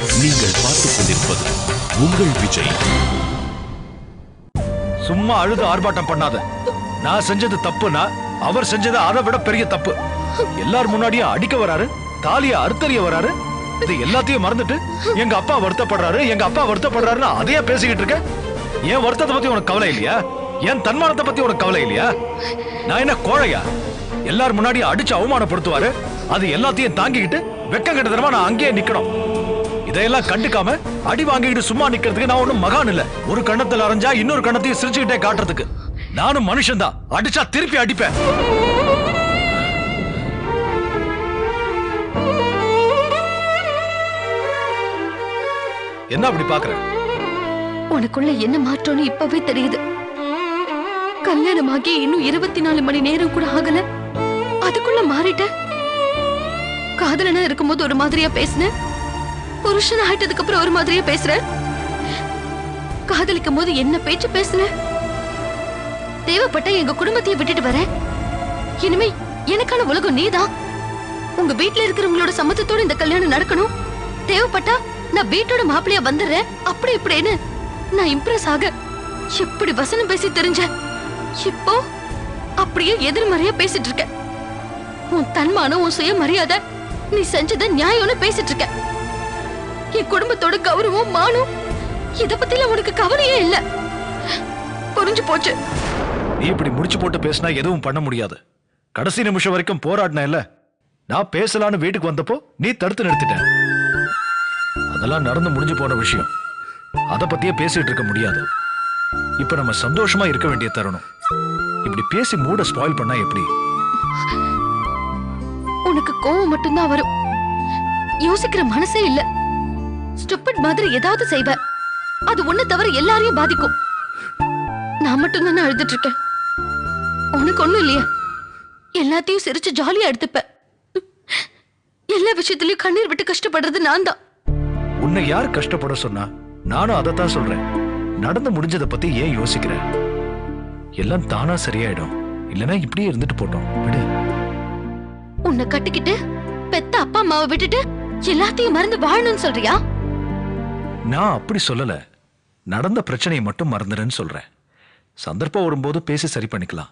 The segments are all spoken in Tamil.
நீங்கள் பார்த்துக் கொண்டிருப்பது உங்கள் விஜய். சும்மா அழுது ஆர்ப்பாட்டம் பண்ணாத. நான் செஞ்சது தப்புனா அவர் செஞ்சது அதை விட பெரிய தப்பு. எல்லார் முன்னாடியும் அடிக்க வராரு, தாலிய அறுத்தறிய வராரு. இது எல்லாத்தையும் மறந்துட்டு எங்க அப்பா வருத்தப்படுறாரு, எங்க அப்பா வருத்தப்படுறாருன்னு அதையே பேசிக்கிட்டு இருக்க. என் வருத்தத்தை பத்தி உனக்கு கவலை இல்லையா? என் தன்மானத்தை பத்தி உனக்கு கவலை இல்லையா? நான் என்ன கோழையா? எல்லார் முன்னாடியும் அடிச்சு அவமானப்படுத்துவாரு. அது எல்லாத்தையும் தாங்கிக்கிட்டு வெக்கம் கட்டதனமா நான் அங்கேயே நிக்கணும். இதையெல்லாம் கண்டுக்காம அடி வாங்கிக்கிட்டு சும்மா நிக்கிறதுக்கு நான் ஒண்ணும் மகான் இல்ல. ஒரு கண்ணத்துல அரைஞ்சா இன்னொரு கண்ணத்தையும் சிரிச்சுக்கிட்டே காட்டுறதுக்கு. நானும் மனுஷன் தான். அடிச்சா திருப்பி அடிப்பேன். என்ன அப்படி பாக்குற? உனக்குள்ள என்ன மாற்றம்னு இப்பவே தெரியுது. கல்யாணமாகி இன்னும் 24 மணி நேரம் கூட ஆகல, அதுக்குள்ள மாறிட்ட. காதலனா இருக்கும்போது ஒரு மாதிரியா பேசுன, புருஷன் ஆயிட்டதுக்கு அப்புறம் ஒரு மாதிரியா பேசுற. காதலிக்கும் போது என்ன பேச்சு பேசுன. தேவைப்பட்ட எங்க குடும்பத்தையே விட்டுட்டு வர. இனிமே எனக்கான உலகம் நீதான். உங்க வீட்டுல இருக்கிறவங்களோட சம்மதத்தோட இந்த கல்யாணம் நடக்கணும். தேவைப்பட்டா நான் வீட்டோட மாப்பிள்ளையா வந்துடுறேன். அப்படி இப்படின்னு நான் இம்ப்ரெஸ் ஆக எப்படி வசனம் பேசி தெரிஞ்ச. இப்போ அப்படியே எதிர்மறையா பேசிட்டு இருக்க. உன் தன்மானம், உன் சுயமரியாதை, நீ செஞ்சத நியாயம்னு பேசிட்டு இருக்க. என் குடும்பத்தோட கௌரவம், மானம், இத பத்தில உனக்கு கவலையே இல்ல. புரிஞ்சு போச்சு. நீ இப்படி முடிச்சு போட்டு பேசினா எதுவும் பண்ண முடியாது. கடைசி நிமிஷம் வரைக்கும் போராடின இல்ல. நான் பேசலான்னு வீட்டுக்கு வந்தப்போ நீ தடுத்து நிறுத்திட்ட. அதெல்லாம் நடந்து முடிஞ்சு போன விஷயம். அத பத்தியே பேசிட்டு இருக்க முடியாது. இப்ப நம்ம சந்தோஷமா இருக்க வேண்டிய தருணம். இப்படி பேசி மூட ஸ்பாயில் பண்ணா எப்படி? உனக்கு கோவம் மட்டும்தான் வரும். யோசிக்கிற மனசே இல்ல. ஸ்டூபிட் மாதிரி ஏதாவது செய்வ. அது ஒண்ணு தவிர எல்லாரையும் பாதிக்கும். நான் மட்டும் தானே அழுதுட்டு இருக்கேன். உனக்கு ஒண்ணும் இல்லையா? எல்லாத்தையும் சிரிச்சு ஜாலியா எடுத்துப்ப. எல்லா விஷயத்திலயும் கண்ணீர் விட்டு கஷ்டப்படுறது நான் தான். உன்னை யார் கஷ்டப்பட சொன்னா? நானும் அதைத்தான் சொல்றேன். நடந்து முடிஞ்சதை பத்தி ஏன் யோசிக்கிற? எல்லாம் தானா சரியாயிடும். இல்லனா இப்படியே இருந்துட்டு போட்டோம். விடு. உன்னை கட்டிக்கிட்டு பெத்த அப்பா அம்மாவை விட்டுட்டு எல்லாத்தையும் மறந்து வாழணும்னு சொல்றியா? நான் அப்படி சொல்லல. நடந்த பிரச்சனையை மட்டும் மறந்துறேன்னு சொல்றேன். சந்தர்ப்பம் வரும்போது பேசி சரி பண்ணிக்கலாம்.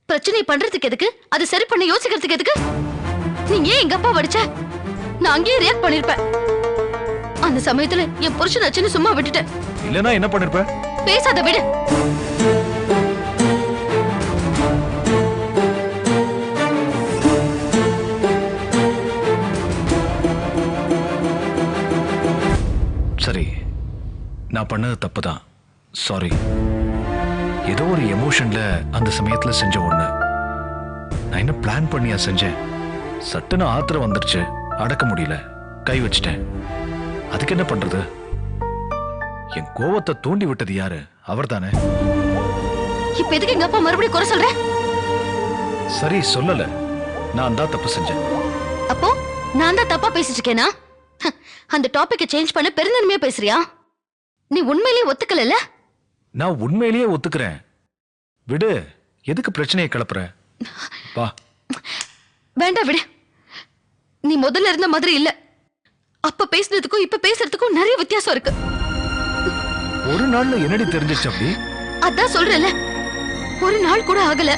பிரச்சனை பண்றதுக்கு எதுக்கு? அது சரி பண்ண யோசிக்கிறதுக்கு எதுக்கு? நீ ஏன் எங்க அப்பா வடிச்ச? நான் அங்கேயே ரியாக்ட் பண்ணிருப்பேன். அந்த சமயத்துல என் புருஷன் அச்சன்னு சும்மா விட்டுட்டேன். இல்லனா என்ன பண்ணிருப்ப? பேசாத, விடு. சரி, நான் பண்ணது தப்புதான். சாரி. ஏதோ ஒரு எமோஷன்ல அந்த சமயத்துல செஞ்ச ஒண்ணு. நான் என்ன பிளான் பண்ணியா செஞ்சேன்? சட்டுன்னு ஆத்திரம் வந்துருச்சு. அடக்க முடியல. கை வச்சிட்டேன். அதுக்கு என்ன பண்றது? என் கோவத்தை தூண்டி விட்டது யாரு? அவர் தானே. இப்ப எதுக்கு எங்க அப்பா மறுபடியும் குறை சொல்ற? சரி, சொல்லல. நான் தான் தப்பு செஞ்சேன். அப்போ நான் தான் தப்பா பேசிட்டு இருக்கேனா? அந்த டாபிக்கை சேஞ்ச் பண்ண பெருந்தன்மையா பேசுறியா? நீ உண்மையிலேயே ஒத்துக்கல? நான் உண்மையிலேயே ஒத்துக்கிறேன். விடு. எதுக்கு பிரச்சனையை கிளப்புற? வா. வேண்டாம், விடு. நீ முதல்ல இருந்த மாதிரி இல்ல. அப்ப பேசுனதுக்கும் இப்ப பேசுறதுக்கும் நிறைய வித்தியாசம் இருக்கு. ஒரு நாள்ல என்னடி தெரிஞ்சிச்சு அப்படி? அதான் சொல்றேன்ல, ஒரு நாள் கூட ஆகல.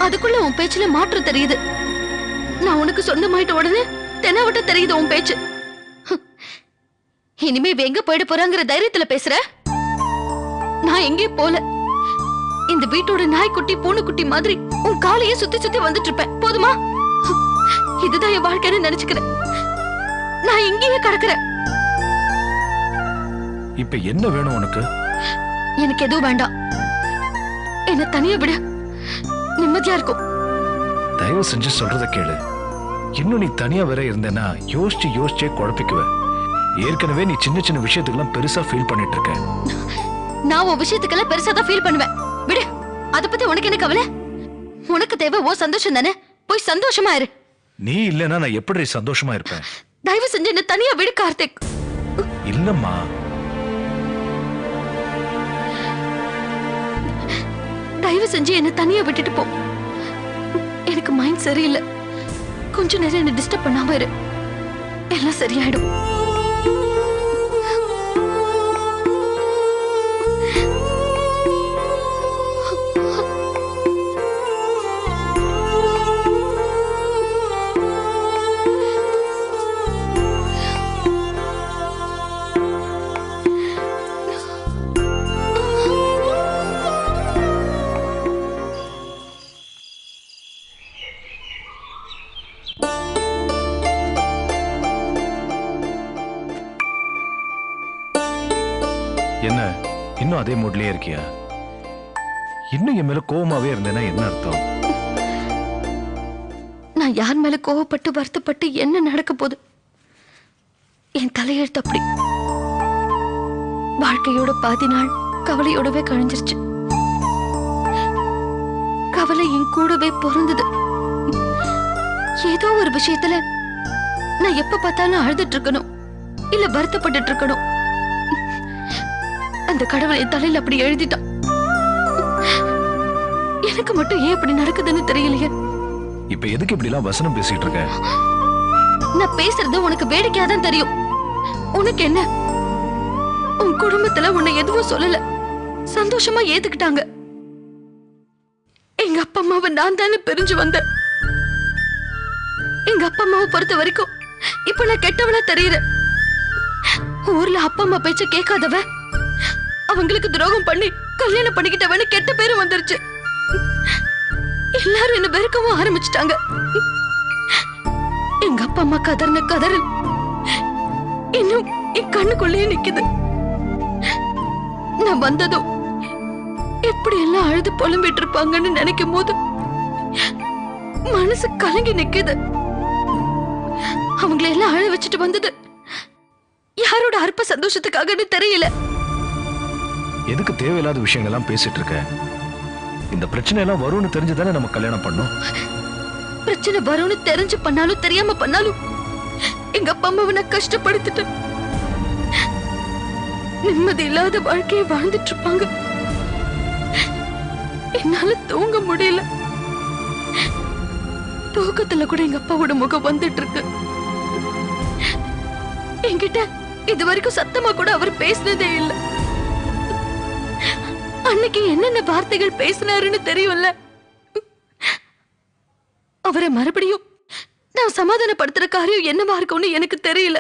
அதுக்குள்ள உன் பேச்சுல மாற்றம் தெரியுது. நான் உனக்கு சொந்தமாயிட்ட உடனே தெனாவட்ட தெரியுது உன் பேச்சு. இனிமே எங்க போயிட போறாங்கிற தைரியத்துல பேசுற? நான் எங்கே போல. இந்த வீட்டோட நாய்க்குட்டி பூனைக்குட்டி மாதிரி உன் காலையே சுத்தி சுத்தி வந்துட்டு இருப்பேன். போதுமா? இதுதான் என் வாழ்க்கைன்னு நினைச்சுக்கிறேன். நான் இங்கேயே கிடக்குறேன். இப்ப என்ன வேணும் உனக்கு? எனக்கு எதுவும் வேண்டாம். என்ன தனியா விட நிம்மதியா இருக்கும். தயவு செஞ்சு சொல்றத கேளு. இன்னும் நீ தனியா வேற இருந்தேன்னா யோசிச்சு யோசிச்சே குழப்பிக்குவ. ஏற்கனவே நீ சின்ன சின்ன விஷயத்துக்கெல்லாம் பெருசா ஃபீல் பண்ணிட்டு இருக்க. நான் உன் விஷயத்துக்கெல்லாம் பெருசா தான் ஃபீல் பண்ணுவேன். விடு. அத பத்தி உனக்கு என்ன கவலை? உனக்கு தேவை ஓ சந்தோஷம் தானே. போய் சந்தோஷமா இரு. நீ இல்லனா நான் எப்படி சந்தோஷமா இருப்பேன்? தயவு செஞ்சு என்ன தனியா விடு கார்த்திக். இல்லம்மா. தயவு செஞ்சு என்ன தனியா விட்டுட்டு போ. எனக்கு மைண்ட் சரியில்லை. கொஞ்ச நேரம் என்ன டிஸ்டர்ப் பண்ணாம இரு. எல்லாம் சரியாயிடும். என்ன இன்னும் அதே மூட்லயே இருக்கியா? இன்னும் என் மேல கோவமாவே இருந்தேன்னா என்ன அர்த்தம்? நான் யார் மேல கோவப்பட்டு வருத்தப்பட்டு என்ன நடக்க போகுது? என் தலையெழுத்து அப்படி. வாழ்க்கையோட பாதி நாள் கவலையோடவே கழிஞ்சிருச்சு. கவலை என் கூடவே பொருந்தது. ஏதோ ஒரு விஷயத்துல நான் எப்ப பார்த்தாலும் அழுதுட்டு இருக்கணும், இல்ல வருத்தப்பட்டு இருக்கணும். அந்த கடவுள் என் தலையில அப்படி எழுதிட்டான். எனக்கு மட்டும் ஏன் இப்படி நடக்குதுன்னு தெரியலையே. இப்ப எதுக்கு இப்படி எல்லாம் வசனம் பேசிட்டு இருக்க? நான் பேசுறது உனக்கு வேடிக்கையா தான் தெரியும். உனக்கு என்ன? உன் குடும்பத்துல உன்னை எதுவும் சொல்லல, சந்தோஷமா ஏத்துக்கிட்டாங்க. எங்க அப்பா அம்மாவை நான் தானே பிரிஞ்சு வந்தேன். எங்க அப்பா அம்மாவை பொறுத்த வரைக்கும் இப்ப நான் கெட்டவளா தெரியுறேன். ஊர்ல அப்பா அம்மா பேச்ச கேட்காதவ, அவங்களுக்கு துரோகம் பண்ணி கல்யாணம் பண்ணிக்கிட்டவன்னு கெட்ட பேரும் வந்துருச்சு. எல்லாரும் என்ன வெறுக்கவும் ஆரம்பிச்சிட்டாங்க. எங்க அப்பா அம்மா கதறின கதறல் இன்னும் என் கண்ணுக்குள்ளேயே நிக்குது. நான் வந்ததும் எப்படி எல்லாம் அழுது புலம்பிட்டு இருப்பாங்கன்னு நினைக்கும் போது மனசு கலங்கி நிக்குது. அவங்களை எல்லாம் அழ வச்சுட்டு வந்தது யாரோட அற்ப சந்தோஷத்துக்காகன்னு தெரியல. எதுக்கு தேவையில்லாத விஷயங்கள்லாம் பேசிட்டு இருக்க? இந்த பிரச்சனை எல்லாம் வரும்னு தெரிஞ்சுதானே நம்ம கல்யாணம் பண்ணோம். பிரச்சனை வரும்னு தெரிஞ்சு பண்ணாலும் தெரியாம பண்ணாலும் எங்க அப்பா அம்மாவை நான் கஷ்டப்படுத்திட்டேன். நிம்மதி இல்லாத வாழ்க்கையை வாழ்ந்துட்டு இருப்பாங்க. என்னால தூங்க முடியல. தூக்கத்துல கூட எங்க அப்பாவோட முகம் வந்துட்டு இருக்கு. என்கிட்ட இது வரைக்கும் சத்தமா கூட அவர் பேசினதே இல்லை. அன்னைக்கு என்னென்ன வார்த்தைகள் பேசினாருன்னு தெரியும்ல. அவரை மறுபடியும் நான் சமாதானப்படுத்துற காரியம் என்னவா இருக்கும்னு எனக்கு தெரியல.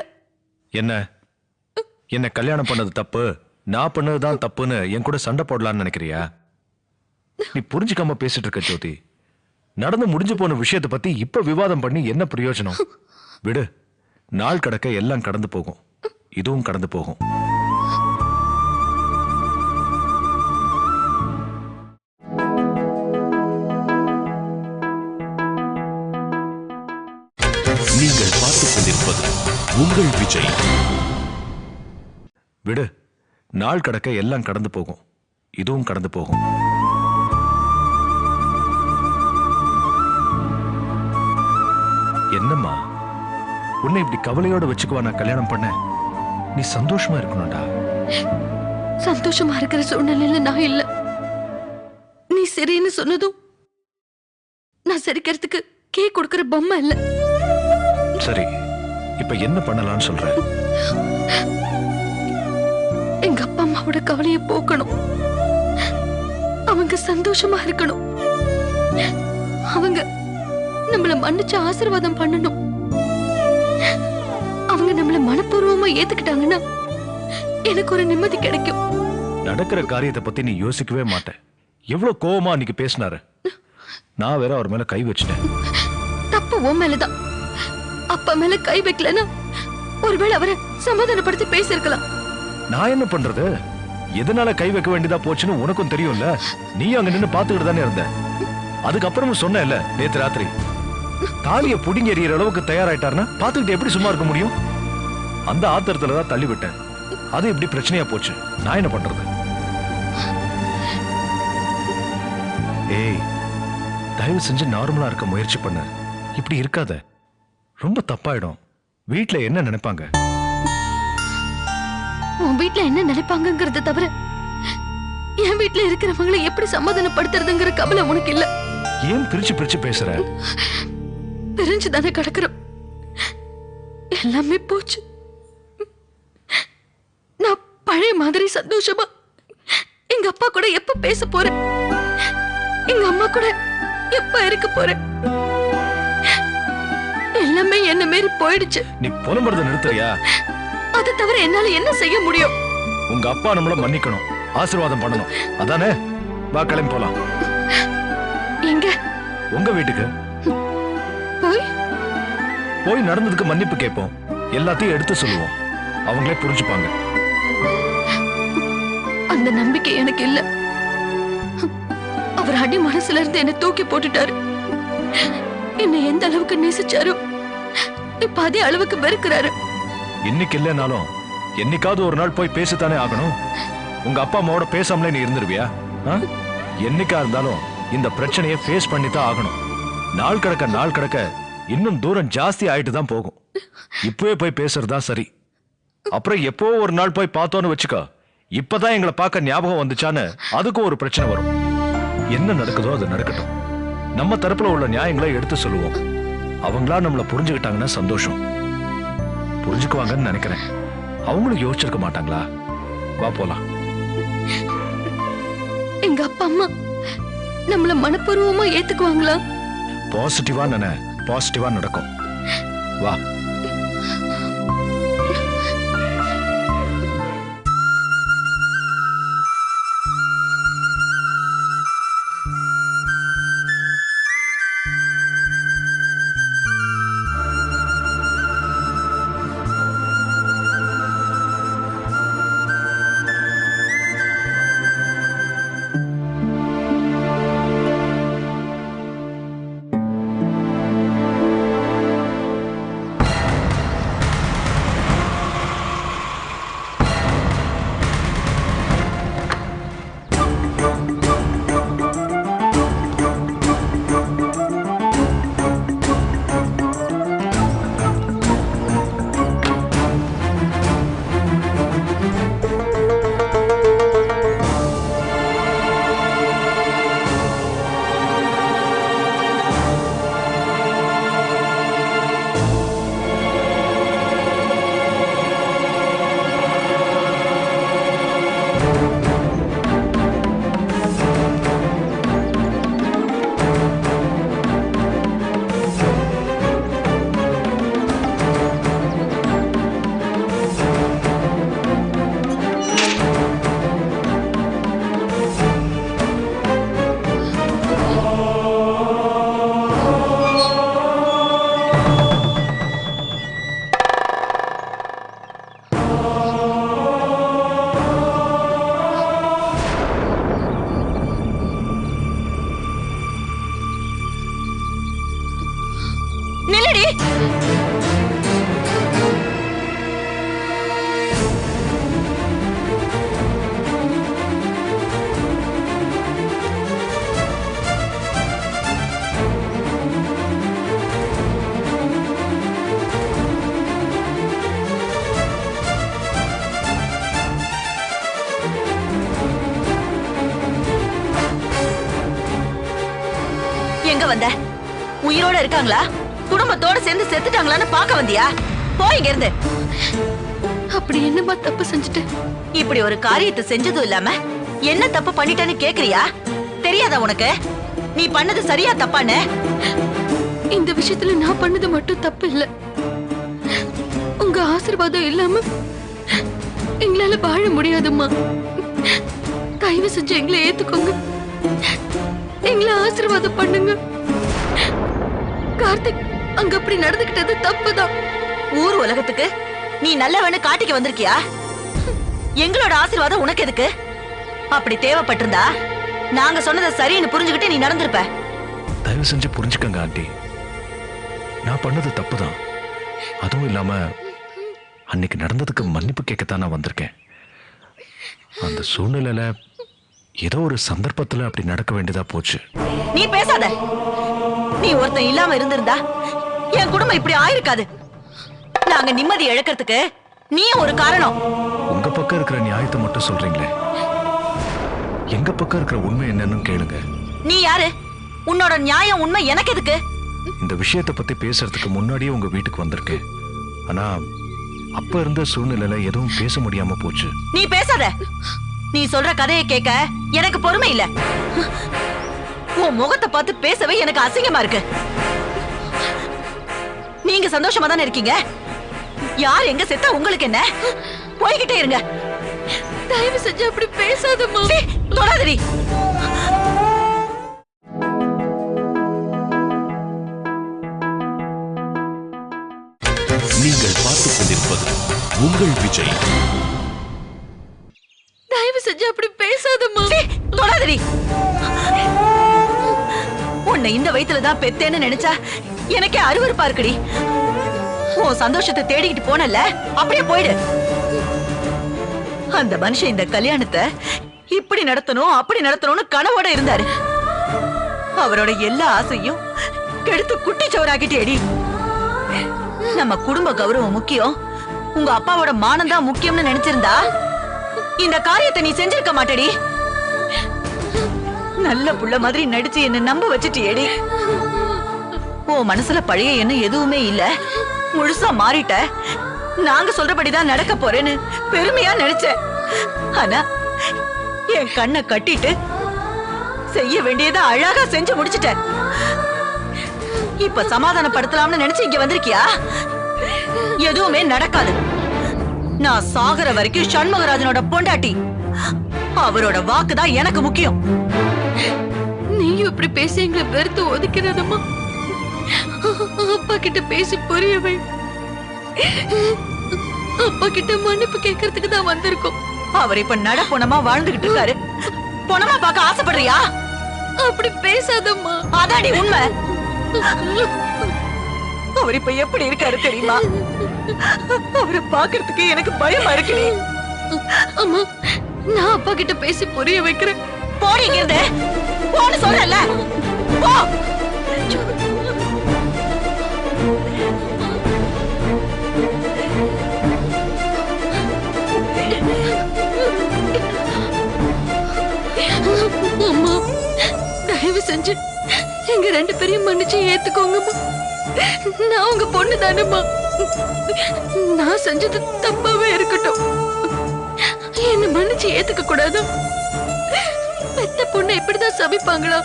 என்ன கல்யாணம் பண்ணது தப்பு, நான் பண்ணதுதான் தப்புன்னு என் கூட சண்டை போடலான்னு நினைக்கிறியா? நீ புரிஞ்சுக்காம பேசிட்டு இருக்க ஜோதி. நடந்து முடிஞ்சு போன விஷயத்தை பத்தி இப்ப விவாதம் பண்ணி என்ன பிரயோஜனம்? விடு, நாள் கடக்க எல்லாம் கடந்து போகும். இதுவும் கடந்து போகும். நீங்கள் பார்த்துக் கொண்டிருப்பது உங்கள் விஜய். விடு, நாள் கடக்க எல்லாம் கடந்து போகும். இதுவும் கடந்து போகும். என்னம்மா, உன்னை இப்படி கவலையோட வச்சுக்குவா நான் கல்யாணம் பண்ண? நீ சந்தோஷமா இருக்கணும்டா. சந்தோஷமா இருக்கிற சூழ்நிலையில நான் இல்ல. நீ சரின்னு சொன்னதும் நான் சிரிக்கிறதுக்கு கேக் கொடுக்கிற பொம்மை இல்ல. சரி, இப்ப என்ன பண்ணலாம்னு சொல்ற? எங்க அப்பா அம்மாவோட கவலையை போக்கணும். அவங்க சந்தோஷமா இருக்கணும். அவங்க நம்மள மன்னிச்சு ஆசீர்வாதம் பண்ணணும். அவங்க நம்மள மனப்பூர்வமா ஏத்துக்கிட்டாங்கன்னா எனக்கு ஒரு நிம்மதி கிடைக்கும். நடக்கிற காரியத்தை பத்தி நீ யோசிக்கவே மாட்டேன். எவ்வளவு கோவமா அன்னைக்கு பேசினாரு. நான் வேற அவர் மேல கை வச்சிட்டேன். தப்பு உன் மேலதான். அப்பா மேல கை வைக்கலன்னா ஒருவேளை அவரை சமாதானப்படுத்தி பேசிருக்கலாம். நான் என்ன பண்றது? எதனால கை வைக்க வேண்டியதா போச்சுன்னு உனக்கும் தெரியும்ல. நீ அங்க நின்னு பாத்துக்கிட்டு தானே இருந்த. அதுக்கப்புறமும் சொன்னேன்ல நேத்து ராத்திரி, தாலிய புடிங்கி எறிகிற அளவுக்கு தயாராயிட்டாருன்னா பாத்துக்கிட்டு எப்படி சும்மா இருக்க முடியும்? அந்த ஆத்திரத்துலதான் தள்ளி விட்டேன். அது எப்படி பிரச்சனையா போச்சு. நான் என்ன பண்றது? ஏய், தயவு செஞ்சு நார்மலா இருக்க முயற்சி பண்ண. இப்படி இருக்காத, ரொம்ப தப்பாயிடும். வீட்ல என்ன நினைப்பாங்க? உன் வீட்ல என்ன நினைப்பாங்கங்கறத தவிர என் வீட்ல இருக்கிறவங்களை எப்படி சமாதானப்படுத்துறதுங்கிற கவலை உனக்கு இல்ல. ஏன் பிரிச்சு பிரிச்சு பேசுற? பிரிஞ்சுதானே கிடக்குறோம். எல்லாமே போச்சு. நான் பழைய மாதிரி சந்தோஷமா எங்க அப்பா கூட எப்ப பேச போறேன்? எங்க அம்மா கூட எப்ப இருக்க போறேன்? எல்லாமே என்ன மீறி போயிடுச்சு. நீ புலம்புறத நிறுத்துறியா? அதை தவிர என்னால என்ன செய்ய முடியும்? உங்க அப்பா நம்மள மன்னிக்கணும், ஆசீர்வாதம் பண்ணணும். அதானே? வா, கிளம்பி போலாம். எங்க? உங்க வீட்டுக்கு. போய் நடந்ததுக்கு மன்னிப்பு கேட்போம். எல்லாத்தையும் எடுத்து சொல்லுவோம். அவங்களே புரிஞ்சுப்பாங்க. அந்த நம்பிக்கை எனக்கு இல்ல. அவர் அடி மனசுல இருந்து என்ன தூக்கி போட்டுட்டாரு. என்ன எந்த அளவுக்கு நேசிச்சாரோ இப்ப அதே அளவுக்கு வெறுக்கிறாரு. இன்னைக்கு இல்லைனாலும் என்னைக்காவது ஒரு நாள் போய் பேசத்தானே ஆகணும். உங்க அப்பா அம்மாவோட பேசாமலே நீ இருந்துருவியா? என்னைக்கா இருந்தாலும் இந்த பிரச்சனையை ஃபேஸ் பண்ணி தான் ஆகணும். நாள் கடக்க இன்னும் தூரம் ஜாஸ்தி ஆயிட்டு தான் போகும். இப்பவே போய் பேசுறதா சரி. அப்புறம் எப்போ ஒரு நாள் போய் பார்த்தோன்னு வச்சுக்கோ, இப்பதான் எங்களை பார்க்க ஞாபகம் வந்துச்சான்னு அதுக்கும் ஒரு பிரச்சனை வரும். என்ன நடக்குதோ அது நடக்கட்டும். நம்ம தரப்புல உள்ள நியாயங்களை எடுத்து சொல்லுவோம். அவங்களா நம்மள புரிஞ்சுக்கிட்டாங்கன்னா சந்தோஷம். புரிஞ்சுக்குவாங்கன்னு நினைக்கிறேன். அவங்களும் யோசிச்சிருக்க மாட்டாங்களா? வா போலாம். எங்க அப்பா அம்மா நம்மள மனப்பூர்வமா ஏத்துக்குவாங்களா? பாசிட்டிவா நடக்கும். வா. எங்க வந்த? உயிரோட இருக்காங்களா? குடும்பத்தோட சேர்ந்து செத்துட்டாங்களான்னு பாக்க வந்தியா? போய் இங்க இருந்து. அப்படி என்னமா தப்பு செஞ்சுட்டு? இப்படி ஒரு காரியத்தை செஞ்சதும் இல்லாம என்ன தப்பு பண்ணிட்டேன்னு கேக்குறியா? தெரியாதா உனக்கு நீ பண்ணது சரியா தப்பான்னு? இந்த விஷயத்துல நான் பண்ணது மட்டும் தப்பு இல்ல. உங்க ஆசீர்வாதம் இல்லாம எங்களால வாழ முடியாதும்மா. தயவு செஞ்சு எங்களை ஏத்துக்கோங்க. எங்களை ஆசீர்வாதம் பண்ணுங்க. கார்த்திக் அங்க அப்படி நடந்துகிட்டது தப்புதான். ஊர் உலகத்துக்கு நீ நல்லவன்னு காட்டிக்க வந்திருக்கியா? எங்களோட ஆசீர்வாதம் உனக்கு எதுக்கு? அப்படி தேவைப்பட்டிருந்தா நாங்க சொன்னதை சரின்னு புரிஞ்சுக்கிட்டு நீ நடந்திருப்ப. தயவு செஞ்சு புரிஞ்சுக்கங்க ஆண்டி. நான் பண்ணது தப்புதான். அதுவும் இல்லாம அன்னைக்கு நடந்ததுக்கு மன்னிப்பு கேட்கத்தான் நான் வந்திருக்கேன். அந்த சூழ்நிலையில ஏதோ ஒரு சந்தர்ப்பத்துல அப்படி நடக்க வேண்டியதா போச்சு. நீ பேசாத. நீ ஒருத்தன் இல்லாம இருந்திருந்தா என் குடும்பம் இப்படி ஆயிருக்காது. நாங்க நிம்மதி இழக்கிறதுக்கு நீ ஒரு காரணம். உங்க பக்கம் இருக்கிற நியாயத்தை மட்டும் சொல்றீங்களே, எங்க பக்கம் இருக்கிற உண்மை என்னன்னு கேளுங்க. நீ யாரு? உன்னோட நியாயம் உண்மை எனக்கு எதுக்கு? இந்த விஷயத்தை பத்தி பேசுறதுக்கு முன்னாடியே உங்க வீட்டுக்கு வந்திருக்கேன். ஆனா அப்ப இருந்த சூழ்நிலையில எதுவும் பேச முடியாம போச்சு. நீ பேசாத. நீ சொல்ற கதையை கேட்க எனக்கு பொறுமை இல்ல. உன் முகத்தை பார்த்து பேசவே எனக்கு அசிங்கமா இருக்கு. நீங்க சந்தோஷமா தானே இருக்கீங்க? யார் எங்க செத்தா உங்களுக்கு என்ன? போய்கிட்டே இருங்க. தயவு செஞ்சு அப்படி பேசாதம்மா. தொடாதடி. நீங்கள் பார்த்துக் கொண்டிருப்பது உங்கள் விஜய். தயவு செஞ்சு அப்படி பேசாதம்மா. தொடாதடி. உன்னை இந்த வயித்துல தான் பெத்தேன்னு நினைச்சா எனக்கே அருவருப்பா இருக்குடி. உன் சந்தோஷத்தை தேடிக்கிட்டு போனல, அப்படியே போயிடு. அந்த மனுஷன் இந்த கல்யாணத்தை இப்படி நடத்தணும் அப்படி நடத்தணும்னு கனவோட இருந்தாரு. அவரோட எல்லா ஆசையும் கெடுத்து குட்டிச்சவராக்கிட்டேடி. நம்ம குடும்ப கௌரவம் முக்கியம், உங்க அப்பாவோட மானம் தான் முக்கியம்னு நினைச்சிருந்தா இந்த காரியத்தை நீ செஞ்சிருக்க மாட்டடி. நல்ல புள்ள மாதிரி நடிச்சு என்ன நம்ப வச்சுட்டியேடி. உன் மனசுல பழைய எண்ணம் எதுவுமே இல்ல, முழுசா மாறிட்ட. நாங்க சொல்றபடிதான் நடக்க போறேன்னு பெருமையா நினைச்சேன். ஆனா என் கண்ணை கட்டிட்டு செய்ய வேண்டியதை அழகா செஞ்சு முடிச்சிட்ட. இப்ப சமாதானப்படுத்தலாம்னு நினைச்சு இங்க வந்திருக்கியா? எதுவுமே நடக்காது. நான் சாகர வரைக்கும் சண்முகராஜனோட பொண்டாட்டி. அவரோட வாக்குதான் எனக்கு முக்கியம். நீயும் இப்படி பேசி எங்களை வெறுத்து ஒதுக்கிறதம்மா. அப்பா கிட்ட பேசி புரியவை. அப்பா கிட்ட மன்னிப்பு கேட்கறதுக்கு தான் வந்திருக்கோம். அவர் இப்ப நட பொணமா வாழ்ந்துகிட்டு இருக்காரு. பொணமா பார்க்க ஆசைப்படுறியா? அப்படி பேசாதம்மா. அதாடி உண்மை. அவர் இப்ப எப்படி இருக்காரு தெரியுமா? அவரை பாக்குறதுக்கு எனக்கு பயமா இருக்குடி. அம்மா, நான் அப்பா கிட்ட பேசி புரிய வைக்கிறேன். போடி இங்கிருந்து. போன்னு சொல்றல. போ. அம்மா, தயவு செஞ்சு எங்க 2 பேரையும் மன்னிச்சு ஏத்துக்கோங்கம்மா. நான் உங்க பொண்ணு தானேம்மா. நான் செஞ்சது தப்பாவே இருக்கட்டும். என்ன மன்னிச்சு ஏத்துக்க கூடாதா? பெத்த பொண்ணு இப்படிதான் சபிப்பாங்களா?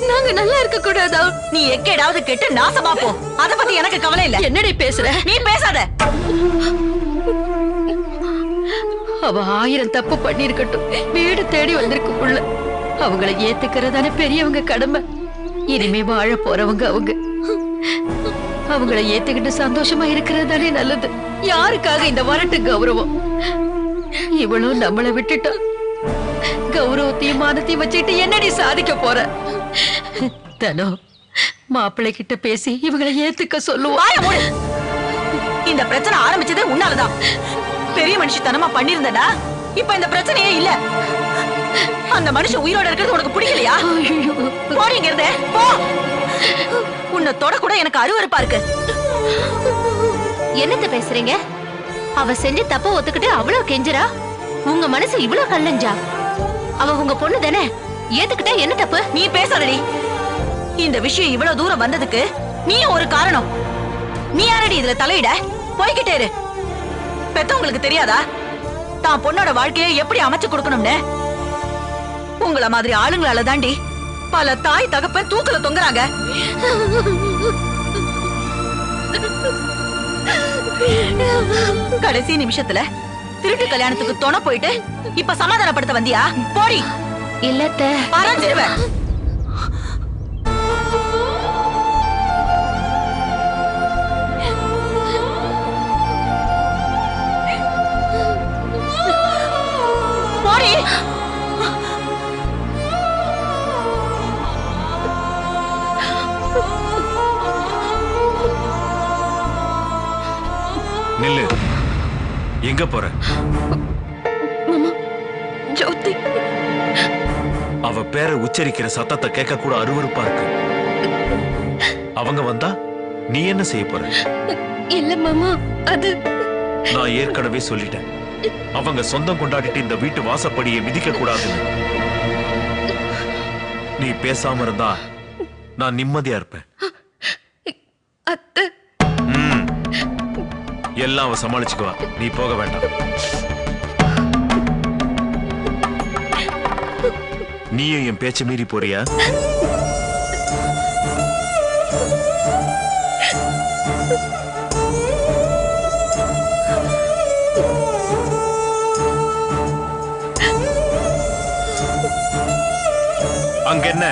நாங்க நல்லா இருக்க கூடாதா? நீ எக்கேடாவது கெட்டு நாசமா போ. அத பத்தி எனக்கு கவலை இல்ல. என்னடி பேசுற? நீ பேசாத. அவ 1000 தப்பு பண்ணிருக்கட்டும், வீடு தேடி வந்திருக்கு புள்ள. அவங்கள ஏத்துக்கிறதானே பெரியவங்க கடமை. இனிமே வாழ போறவங்க அவங்க. அவங்கள ஏத்துக்கிட்டு சந்தோஷமா இருக்கிறதானே நல்லது. யாருக்காக இந்த வரட்டு கௌரவம்? இவளும் நம்மள விட்டுட்டா. கௌரவத்தையும் மானத்தையும் வச்சுட்டு என்னடி சாதிக்க போற? தனோ, மாப்பிள்ளை கிட்ட பேசி இவங்களை ஏத்துக்க சொல்லுவோம். இந்த பிரச்சனை ஆரம்பிச்சதே உன்னாலதான். பெரிய மனுஷத்தனமா பண்ணிருந்தா இப்ப இந்த பிரச்சனையே இல்ல. அந்த மனுஷன் உயிரோட இருக்கிறது உனக்கு பிடிக்கலையா? போறீங்கிறதே போ. உன்னை தொட கூட எனக்கு அருவருப்பா இருக்கு. என்னத்த பேசுறீங்க? அவ செஞ்ச தப்ப ஒத்துக்கிட்டு அவ்வளவு கெஞ்சரா? உங்க மனசு இவ்வளவு கல்லஞ்சா? அவ உங்க பொண்ணு தானே, ஏத்துக்கிட்டா என்ன தப்பு? நீ பேசாதடி. இந்த விஷயம் இவ்வளவு தூரம் வந்ததுக்கு நீ ஒரு காரணம். நீ யாரடி இதுல தலையிட? போய்கிட்டே இரு. பெத்தவங்களுக்கு தெரியாதா தான் பொண்ணோட வாழ்க்கையை எப்படி அமைச்சு கொடுக்கணும்னு? உங்கள மாதிரி ஆளுங்களால தாண்டி பல தாய் தகப்பன் தூக்கல தொங்குறாங்க. கடைசி நிமிஷத்துல திருட்டு கல்யாணத்துக்கு துணை போயிட்டு இப்ப சமாதானப்படுத்த வந்தியா? போடி. இல்லத்த ஆரம்பிச்சிருவேன். போடி. நில்லு. எங்க போற? மாமா, ஜோதி. அவ பேரை உச்சரிக்கிற சத்தத்தை கேட்க கூட அருவருப்பா இருக்கு. அவங்க வந்தா நீ என்ன செய்ய போற? இல்ல மாமா, அது நான் ஏற்கனவே சொல்லிட்டேன். அவங்க சொந்தம் கொண்டாடிட்டு இந்த வீட்டு வாசப்படியை மிதிக்க கூடாதுன்னு. நீ பேசாம இருந்தா நான் நிம்மதியா இருப்பேன். அத்தை. எல்லாம் அவ சமாளிச்சுக்குவா, நீ போக வேண்டாம். நீயும் என் பேச்ச மீறி போறியா? அங்க என்ன